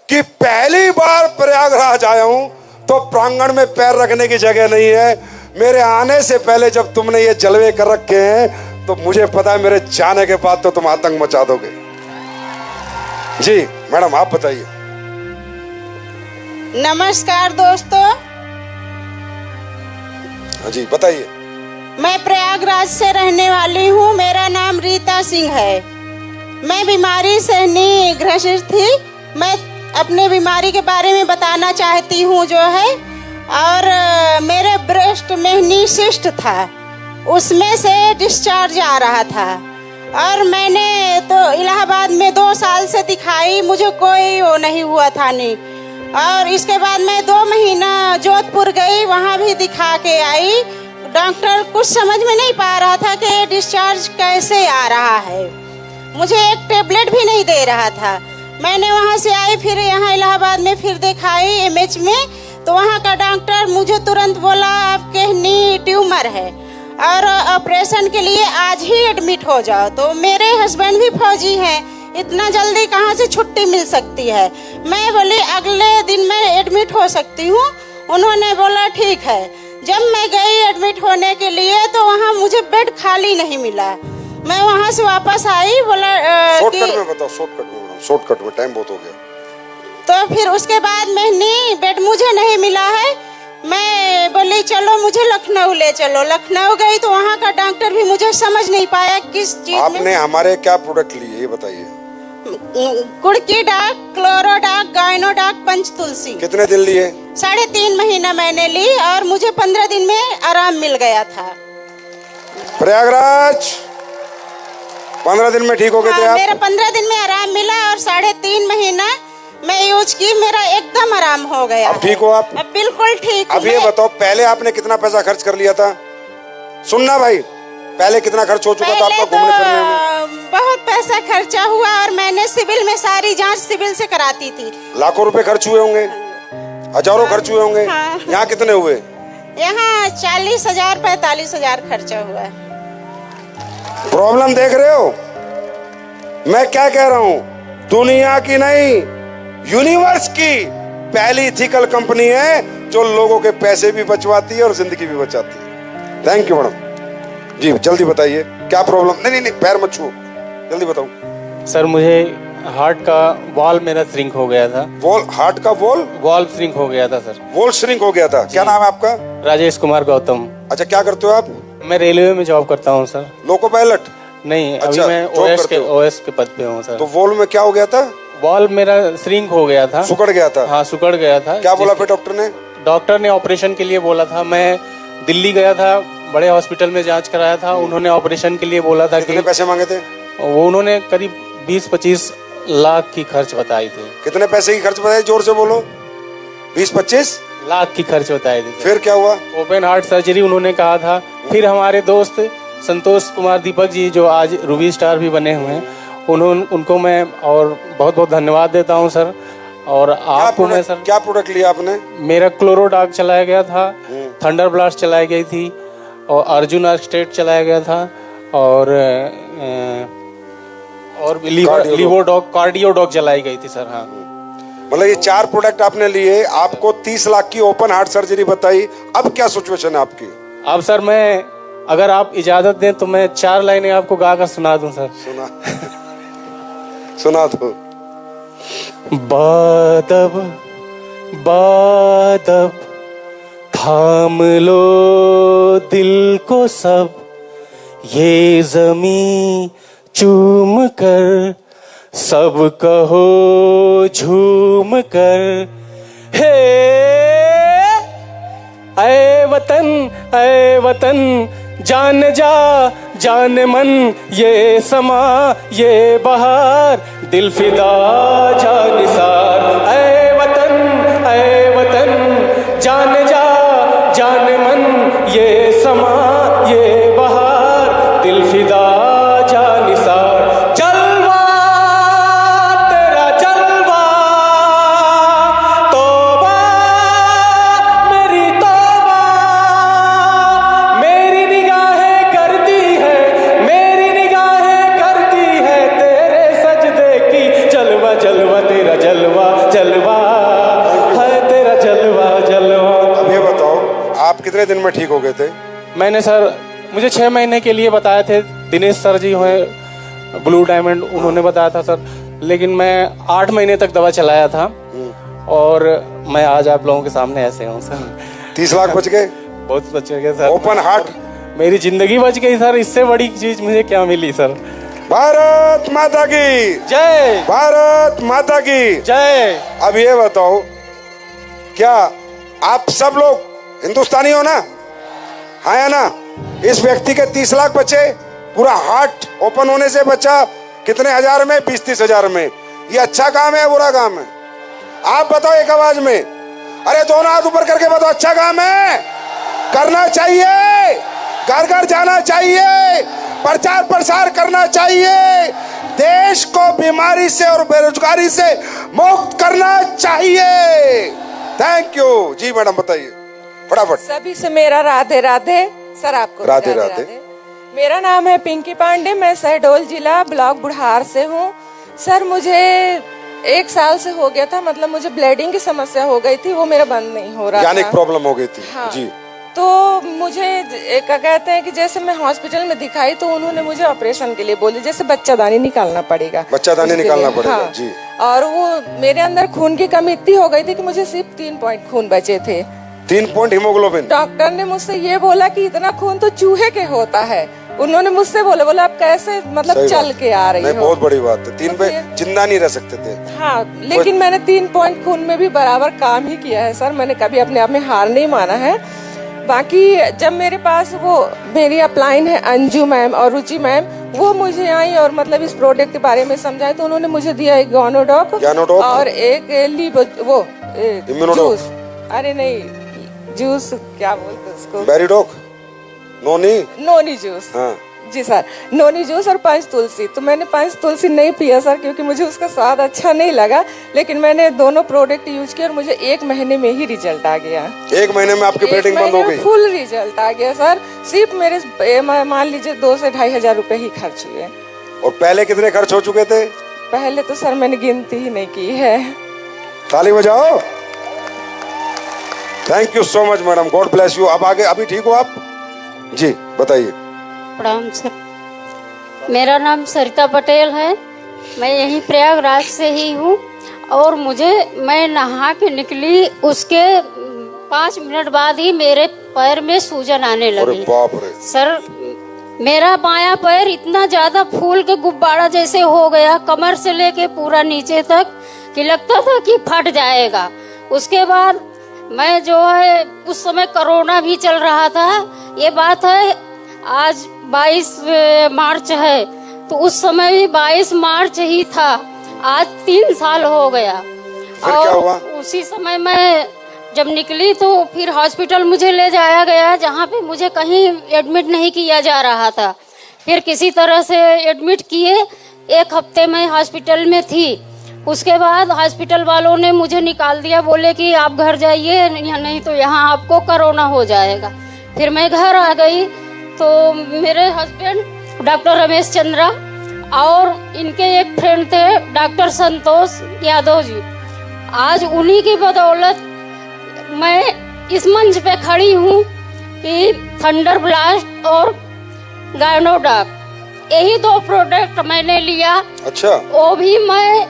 कि पहली बार प्रयागराज आया हूं तो प्रांगण में पैर रखने की जगह नहीं है। मेरे आने से पहले जब तुमने ये जलवे कर रखे हैं तो मुझे पता है मेरे जाने के बाद तो तुम आतंक मचा दोगे। जी मैडम आप बताइए। नमस्कार दोस्तों। हाँ जी बताइए। मैं प्रयागराज से रहने वाली हूँ। मेरा नाम रीता सिंह है। मैं बीमारी से ग्रसित थी। मैं अपने बीमारी के बारे में बताना चाहती हूँ जो है, और मेरे ब्रेस्ट में सिस्ट था, उसमें से डिस्चार्ज आ रहा था, और मैंने तो इलाहाबाद में 2 साल से दिखाई, मुझे कोई वो नहीं हुआ था नहीं। और इसके बाद मैं 2 महीना जोधपुर गई, वहाँ भी दिखा के आई। डॉक्टर कुछ समझ में नहीं पा रहा था कि डिस्चार्ज कैसे आ रहा है, मुझे एक टेबलेट भी नहीं दे रहा था। मैंने वहाँ से आई, फिर यहाँ इलाहाबाद में फिर दिखाई एमएच में, तो वहाँ का डॉक्टर मुझे तुरंत बोला आपके नी ट्यूमर है और ऑपरेशन के लिए आज ही एडमिट हो जाओ। तो मेरे हस्बैंड भी फौजी हैं, इतना जल्दी कहाँ से छुट्टी मिल सकती है। मैं बोली अगले दिन मैं एडमिट हो सकती हूँ। उन्होंने बोला ठीक है। जब मैं गई एडमिट होने के लिए तो वहाँ मुझे बेड खाली नहीं मिला। मैं वहाँ से वापस आई, बोला शॉर्टकट में बताओ, शॉर्टकट में टाइम बहुत हो गया। तो फिर उसके बाद मैं बेड मुझे नहीं मिला है। मैं बोली चलो मुझे लखनऊ ले चलो। लखनऊ गई तो वहाँ का डॉक्टर भी मुझे समझ नहीं पाया किस चीज में। आपने हमारे क्या प्रोडक्ट लिए ये बताइए। कुड़की डाक, क्लोरोडाक, गायनोडाक, पंचतुलसी। कितने दिन लिए? 3.5 महीना मैंने ली और मुझे 15 दिन में आराम मिल गया था। प्रयागराज 15 दिन में ठीक हो गए थे आप? मेरा 15 दिन में आराम मिला और 3.5 महीना मैं यूज की, मेरा एकदम आराम हो गया। अब ठीक हो आप? अब बिल्कुल ठीक। अब ये बताओ पहले आपने कितना पैसा खर्च कर लिया था? सुनना भाई, पहले कितना खर्च हो चुका था आपका घूमने फिरने में? बहुत पैसा खर्चा हुआ और मैंने सिविल में सारी जांच सिविल से कराती थी। लाखों रुपए खर्च हुए होंगे, हजारों खर्च हुए होंगे। हाँ। यहाँ कितने हुए? यहाँ 40,000 45,000 खर्चा हुआ। प्रॉब्लम देख रहे हो? मैं क्या कह रहा हूँ, दुनिया की नहीं यूनिवर्स की पहली इथिकल कंपनी है जो लोगों के पैसे भी बचवाती है और जिंदगी भी बचाती है। Thank you madam. जी जल्दी बताइए क्या प्रॉब्लम? नहीं पैर मत छुओ, जल्दी बताओ। सर मुझे हार्ट का वॉल मेरा श्रिंक हो गया था। हार्ट का वॉल श्रिंक हो गया था सर। वॉल श्रिंक हो गया था। क्या नाम है आपका? राजेश कुमार गौतम। अच्छा क्या करते हो आप? मैं रेलवे में जॉब करता हूँ सर। Loco pilot? नहीं अच्छा, अभी मैं ओएस के पद पे हूँ सर। तो वॉल में क्या हो गया था? वॉल मेरा श्रिंक हो गया था, सुकड़ गया था। हाँ सुकड़ गया था। क्या बोला फिर डॉक्टर ने? डॉक्टर ने ऑपरेशन के लिए बोला था। मैं दिल्ली गया था, बड़े हॉस्पिटल में जांच कराया था। उन्होंने ऑपरेशन के लिए बोला था। कितने पैसे मांगे थे? वो उन्होंने करीब 20-25 लाख की खर्च बताई थी। कितने पैसे की खर्च बताई? जोर से बोलो। 20-25 लाख की खर्च बताई थी। फिर क्या हुआ? ओपन हार्ट सर्जरी उन्होंने कहा था। फिर हमारे दोस्त संतोष कुमार दीपक जी जो आज रूबी स्टार भी बने हुए हैं, उनको मैं और बहुत बहुत धन्यवाद देता हूं सर। और आपको मैं सर, क्या प्रोडक्ट लिया आपने? मेरा क्लोरोडाक चलाया गया था, थंडर ब्लास्ट चलाई गई थी, और अर्जुन स्टेट चलाया गया था, और लिवोडॉक कार्डियोडॉक चलाई गई थी सर। हाँ मतलब ये 4 प्रोडक्ट आपने लिए, आपको 30 लाख की ओपन हार्ट सर्जरी बताई। अब क्या सिचुएशन है आपकी? अब सर मैं, अगर आप इजाजत दें तो मैं 4 लाइनें आपको गाकर सुना दूं सर। सुना दो। बादब बादब थाम लो दिल को सब, ये जमीन चूम कर सब कहो झूम कर, हे ऐ वतन जान जा जान मन, ये समा ये बहार दिल फिदा जा निसार। ऐ वतन जान जा जान मन, ये समा ये बहार दिल फिदा जा निसार। जलवा तेरा जलवा, तौबा मेरी तौबा, मेरी निगाहें करती है, मेरी निगाहें करती है तेरे सजदे की। जलवा जलवा तेरा जलवा, दिन में ठीक हो गए थे? मैंने सर, मुझे 6 महीने के लिए बताए थे, दिनेश सर जी हैं ब्लू डायमंड, उन्होंने बताया था सर। लेकिन मैं 8 महीने तक दवा चलाया था और मैं आज आप लोगों के सामने ऐसे हूँ सर। 30 लाख बच गए? बहुत बच गए सर। Open heart? मेरी जिंदगी बच गई सर, इससे बड़ी चीज मुझे क्या मिली सर। भारत माता की जय, भारत माता की जय। अब ये बताओ, क्या आप सब लोग हिंदुस्तानी हो ना? हाँ या ना? इस व्यक्ति के 30 लाख बचे, पूरा हार्ट ओपन होने से बचा। कितने हजार में? 20-30 हजार में। ये अच्छा काम है बुरा काम है? आप बताओ एक आवाज में। अरे दोनों हाथ ऊपर करके बताओ, अच्छा काम है? करना चाहिए, घर घर जाना चाहिए, प्रचार प्रसार करना चाहिए, देश को बीमारी से और बेरोजगारी से मुक्त करना चाहिए। Thank you ji. मैडम बताइए फटाफट। सभी से मेरा राधे राधे। सर आपको राधे राधे। मेरा नाम है पिंकी पांडे, मैं शहडोल जिला ब्लॉक बुढ़ार से हूँ। सर मुझे 1 साल से हो गया था, मतलब मुझे ब्लीडिंग की समस्या हो गई थी, वो मेरा बंद नहीं हो रहा यानी था। प्रॉब्लम हो गई थी। हाँ। जी। तो मुझे क्या कहते हैं कि जैसे मैं हॉस्पिटल में दिखाई तो उन्होंने मुझे ऑपरेशन के लिए बोली, जैसे बच्चादानी निकालना पड़ेगा। बच्चादानी उसके निकालना लिए। पड़ेगा। हाँ। जी। और वो मेरे अंदर खून की कमी इतनी हो गई थी कि मुझे सिर्फ 3 पॉइंट खून बचे थे। 3 पॉइंट हीमोग्लोबिन। डॉक्टर ने मुझसे ये बोला कि इतना खून तो चूहे के होता है। उन्होंने मुझसे बोला आप कैसे मतलब सही चल बात। के आ रही नहीं, हो। बहुत बड़ी बात है। 3 पे फिर- जिंदा नहीं रह सकते थे। हाँ, लेकिन मैंने 3 पॉइंट खून में भी बराबर काम ही किया है सर। मैंने कभी अपने आप में हार नहीं माना है। बाकी जब मेरे पास वो मेरी अपलाइन है अंजू मैम और रुचि मैम, वो मुझे आई और मतलब इस प्रोडक्ट के बारे में समझाया, तो उन्होंने मुझे दिया एक गानोडॉक और एक वो इम्यूनोडॉक। जूस। अरे नहीं, जूस क्या बोलते उसको, बैरिडॉक, नोनी जूस। हाँ। जी सर, नोनी जूस और 5 तुलसी। तो मैंने 5 तुलसी नहीं पिया सर, क्योंकि मुझे उसका स्वाद अच्छा नहीं लगा। लेकिन मैंने दोनों प्रोडक्ट यूज किया और मुझे 1 महीने में ही रिजल्ट आ गया। 1 महीने में आपकी ब्लीडिंग बंद हो गई? फुल रिजल्ट आ गया सर। सिर्फ मेरे मान लीजिए 2 से 2.5 हजार रुपए ही खर्च हुए। और पहले कितने खर्च हो चुके थे? पहले तो सर मैंने गिनती ही नहीं की है। ताली बजाओ। Thank you so much madam, God bless you. अब आगे, अभी ठीक हो आप? जी बताइए। प्रणाम सर, मेरा नाम सरिता पटेल है, मैं यहीं प्रयागराज से ही हूँ। और मैं नहा के निकली, उसके 5 मिनट बाद ही मेरे पैर में सूजन आने लगी। अरे बाप रे। सर मेरा बायां पैर इतना ज्यादा फूल के गुब्बारा जैसे हो गया, कमर से लेके पूरा नीचे तक, कि लगता था कि फट जाएगा। उसके बाद मैं जो है, उस समय कोरोना भी चल रहा था, ये बात है आज 22 मार्च है, तो उस समय भी 22 मार्च ही था। आज 3 साल हो गया। फिर क्या हुआ? उसी समय मैं जब निकली तो फिर हॉस्पिटल मुझे ले जाया गया, जहाँ पे मुझे कहीं एडमिट नहीं किया जा रहा था। फिर किसी तरह से एडमिट किए, 1 हफ्ते में हॉस्पिटल में थी। उसके बाद हॉस्पिटल वालों ने मुझे निकाल दिया, बोले कि आप घर जाइए, नहीं तो यहाँ आपको कोरोना हो जाएगा। फिर मैं घर आ गई तो मेरे हस्बैंड डॉक्टर रमेश चंद्रा और इनके एक फ्रेंड थे डॉक्टर संतोष यादव जी, आज उन्हीं की बदौलत मैं इस मंच पे खड़ी हूँ कि थंडर ब्लास्ट और गायनोडॉक, यही 2 प्रोडक्ट मैंने लिया। अच्छा। वो भी मैं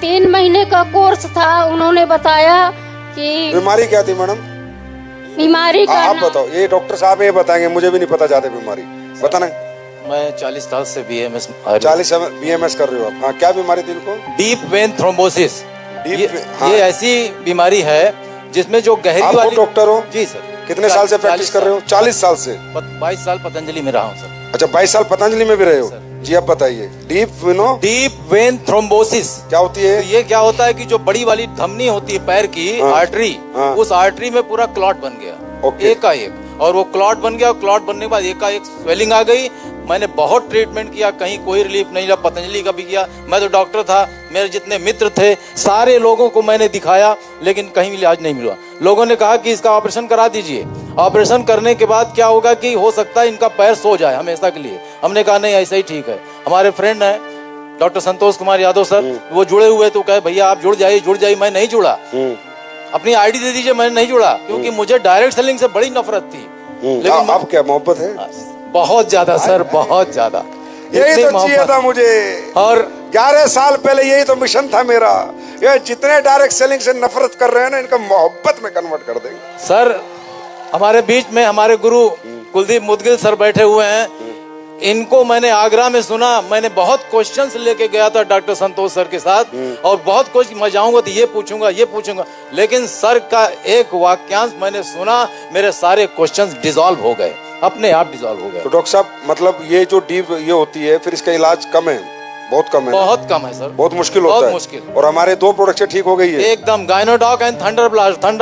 3 महीने का कोर्स था, उन्होंने बताया कि बीमारी क्या थी मैडम? बीमारी का आप बताओ, ये डॉक्टर साहब ये बताएंगे, मुझे भी नहीं पता ज्यादा बीमारी, बताना। मैं 40 साल से BMS 40 BMS कर रहे हो आप? हाँ, क्या बीमारी थी इनको? Deep vein thrombosis. हाँ। ये ऐसी बीमारी है जिसमें जो गहरी आप वाली। डॉक्टर हो? जी सर। कितने साल से प्रैक्टिस कर रहे हो? 40 साल से। 22 साल पतंजलि में रहा हूँ सर। अच्छा, 22 साल पतंजलि में भी रहे हो? जी अब बताइए। डीप वेन थ्रोम्बोसिस क्या होती है? तो ये क्या होता है कि जो बड़ी वाली धमनी होती है पैर की, हाँ। आर्टरी, हाँ। उस आर्टरी में पूरा क्लॉट बन गया। ओके। एकाएक, और वो क्लॉट बन गया, और क्लॉट बनने के बाद एकाएक स्वेलिंग आ गई। मैंने बहुत ट्रीटमेंट किया, कहीं कोई रिलीफ नहीं मिला। पतंजलि का भी किया, मैं तो डॉक्टर था, मेरे जितने मित्र थे सारे लोगों को मैंने दिखाया, लेकिन कहीं इलाज नहीं मिला। लोगों ने कहा कि इसका ऑपरेशन करा दीजिए। ऑपरेशन करने के बाद क्या होगा कि हो सकता है इनका पैर सो जाए हमेशा के लिए। हमने कहा नहीं, ऐसा ही ठीक है। हमारे फ्रेंड है डॉक्टर संतोष कुमार यादव सर, वो जुड़े हुए, तो कहे भैया आप जुड़ जाइए। मैं नहीं जुड़ा। अपनी आईडी दे दीजिए, मैंने नहीं जुड़ा क्योंकि मुझे डायरेक्ट सेलिंग से बड़ी नफरत थी। लेकिन अब क्या मोहब्बत है? बहुत ज्यादा सर, बहुत ज्यादा। यही इतनी तो चाहिए मोहब्बत। था मुझे। और 11 साल पहले यही तो मिशन था मेरा। ये जितने डायरेक्ट सेलिंग से नफरत कर रहे हैं ना, इनका मोहब्बत में कन्वर्ट कर देंगे। सर हमारे बीच में हमारे गुरु कुलदीप मुदगिल सर बैठे हुए हैं। इनको मैंने आगरा में सुना, मैंने बहुत क्वेश्चंस लेके गया था डॉक्टर संतोष सर के साथ, और बहुत कुछ मैं जाऊंगा तो ये पूछूंगा, लेकिन सर का एक वाक्यांश मैंने सुना, मेरे सारे क्वेश्चंस डिसॉल्व हो गए, अपने आप डिसॉल्व हो गए। तो डॉक्टर साहब, मतलब ये जो डीप ये होती है, फिर इसका इलाज कम है, बहुत कम है, बहुत कम है सर, बहुत मुश्किल होता है। बहुत मुश्किल। और हमारे 2 प्रोडक्ट से ठीक हो गई है एकदम। गायनोडॉक एंड थंडर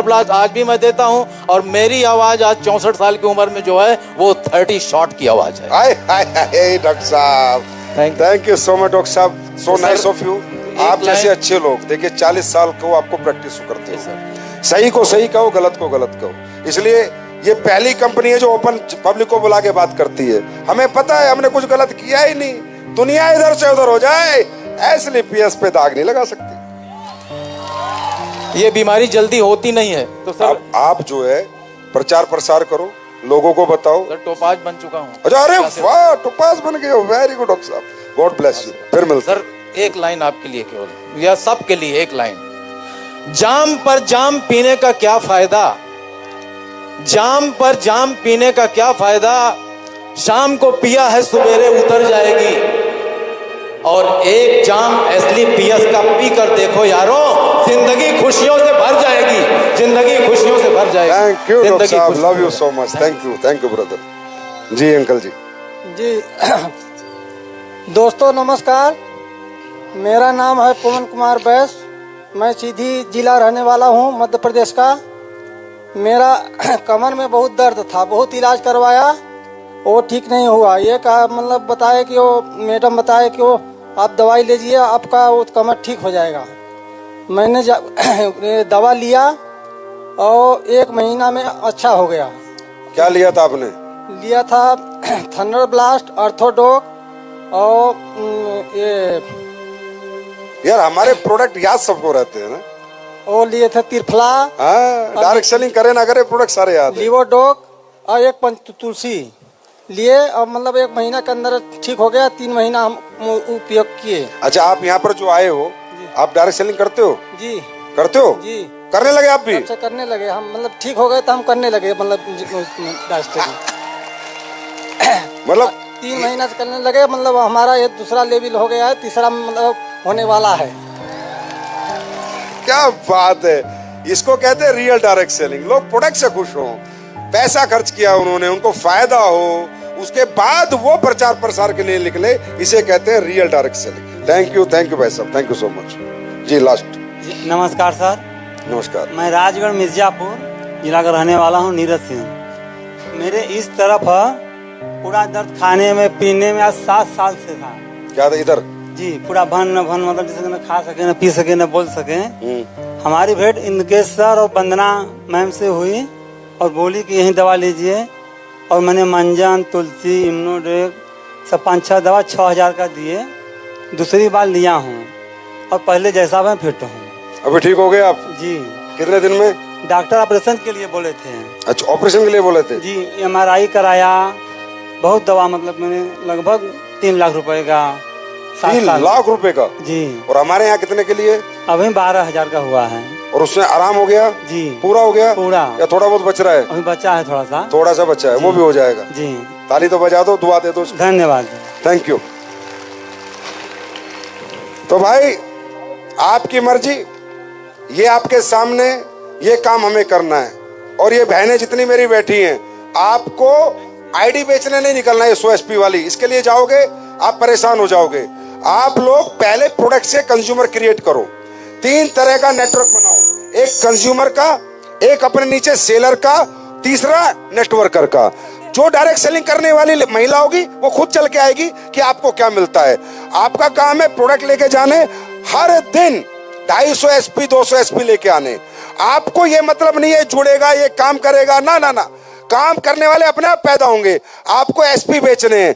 ब्लास्ट आज भी मैं देता हूं, और मेरी आवाज आज 64 साल की उम्र में जो है वो 30 शॉट की आवाज है। हाय हाय हाय डॉक्टर साहब, thank you so much doctor साहब, सो नाइस ऑफ यू। आप जैसे अच्छे लोग देखिए 40 साल को आपको प्रैक्टिस करते हैं, सही को सही कहो, गलत को गलत कहो। इसलिए ये पहली कंपनी है जो ओपन पब्लिक को बुला के बात करती है। हमें पता है हमने कुछ गलत किया ही नहीं, दुनिया इधर से उधर हो जाए, एसलीपीएस पे दाग नहीं लगा सकती। ये बीमारी जल्दी होती नहीं है। तो सर आप जो है प्रचार प्रसार करो, लोगों को बताओ। सर टोपाज बन चुका हूँ। अच्छा, अरे वाह, टोपाज बन गए हो, वेरी गुड डॉक्टर साहब, गॉड ब्लेस यू। फिर मिलते सर एक लाइन आपके लिए केवल, या सबके लिए एक लाइन। जाम पर जाम पीने का क्या फायदा, जाम पर जाम पीने का क्या फायदा, शाम को पिया है सवेरे उतर जाएगी, और एक जाम एसलीपीएस का पी कर देखो यारों, जिंदगी खुशियों से भर जाएगी, जिंदगी खुशियों से भर जाएगी। थैंक यू डॉक्टर साहब, love you so much, thank you brother. जी अंकल जी। जी दोस्तों नमस्कार, मेरा नाम है पवन कुमार बैस, मैं सीधी जिला रहने वाला हूँ, मध्य प्रदेश का। मेरा कमर में बहुत दर्द था, बहुत इलाज करवाया, वो ठीक नहीं हुआ। ये कहा मतलब बताया कि वो मैडम बताए कि वो आप दवाई लीजिए, आपका वो कमर ठीक हो जाएगा। मैंने दवा लिया और 1 महीना में अच्छा हो गया। क्या लिया था आपने? लिया था थंडर ब्लास्ट, ऑर्थोडॉक, और ये यार हमारे प्रोडक्ट याद सबको रहते हैं ना। और लिए थे तिरफला, हाँ, डायरेक्ट सेलिंग करे ना करे, प्रोडक्ट सारे याद है। लिवोडॉक और एक तुलसी लिए, और मतलब 1 महीना के अंदर ठीक हो गया। 3 महीना हम उपयोग किए। अच्छा, आप यहाँ पर जो आए हो, आप डायरेक्ट सेलिंग करते हो? जी करते हो जी, करने लगे आप भी? अच्छा करने लगे हम, मतलब ठीक हो गए तो हम करने लगे, मतलब मतलब 3 महीना से करने लगे। मतलब हमारा ये दूसरा लेवल हो गया है, तीसरा मतलब होने वाला है। क्या बात है, इसको कहते हैं रियल डायरेक्ट सेलिंग। लोग प्रोडक्ट से खुश हो, पैसा खर्च किया उन्होंने, उनको फायदा हो, उसके बाद वो प्रचार प्रसार के लिए निकले, इसे कहते हैं real direct selling. Thank you भाई साहब, थैंक यू सो मच। जी लास्ट। नमस्कार सर। नमस्कार। मैं राजगढ़ मिर्जापुर जिला का रहने वाला हूँ, नीरज सिंह। मेरे इस तरफ पूरा दर्द खाने में पीने में आज 7 साल से था। क्या था इधर? जी पूरा भन मतलब जैसे न खा सके, न पी सके, न बोल सके। हमारी भेंट इनके सर और वंदना मैम से हुई और बोली कि यही दवा लीजिए, और मैंने मंजन, तुलसी, इम्नोडेक सब 5-6 दवा 6000 का दिए। दूसरी बार लिया हूँ और पहले जैसा मैं फिट हूँ। अभी ठीक हो गए आप? जी। कितने दिन में? डॉक्टर ऑपरेशन के लिए बोले थे। अच्छा, ऑपरेशन के लिए बोले थे? जी, MRI कराया, बहुत दवा, मतलब मैंने लगभग 3 लाख रुपए का। 3 लाख रुपए का? जी। और हमारे यहाँ कितने के लिए? अभी 12,000 का हुआ है। और उसमें आराम हो गया? जी। पूरा हो गया? पूरा। या थोड़ा बहुत बच रहा है? अभी बचा है थोड़ा सा। थोड़ा सा बचा है, वो भी हो जाएगा। जी। ताली तो बजा दो, दुआ दे दो। धन्यवाद। Thank you. तो भाई आपकी मर्जी, ये आपके सामने, ये काम हमें करना है। और ये बहनें जितनी मेरी बैठी हैं, आपको आईडी बेचने नहीं निकलना है 100 SP वाली। इसके लिए जाओगे आप परेशान हो जाओगे। आप लोग पहले प्रोडक्ट से कंज्यूमर क्रिएट करो। 3 तरह का नेटवर्क बनाओ, एक कंज्यूमर का, एक अपने नीचे सेलर का, तीसरा नेटवर्कर का। जो डायरेक्ट सेलिंग करने वाली महिला होगी वो खुद चल के आएगी कि आपको क्या मिलता है। आपका काम है प्रोडक्ट लेके जाने, हर दिन 250 SP 200 SP लेके आने। आपको ये मतलब नहीं है जुड़ेगा ये काम करेगा, ना ना ना, काम करने वाले अपने आप पैदा होंगे। आपको SP बेचने हैं,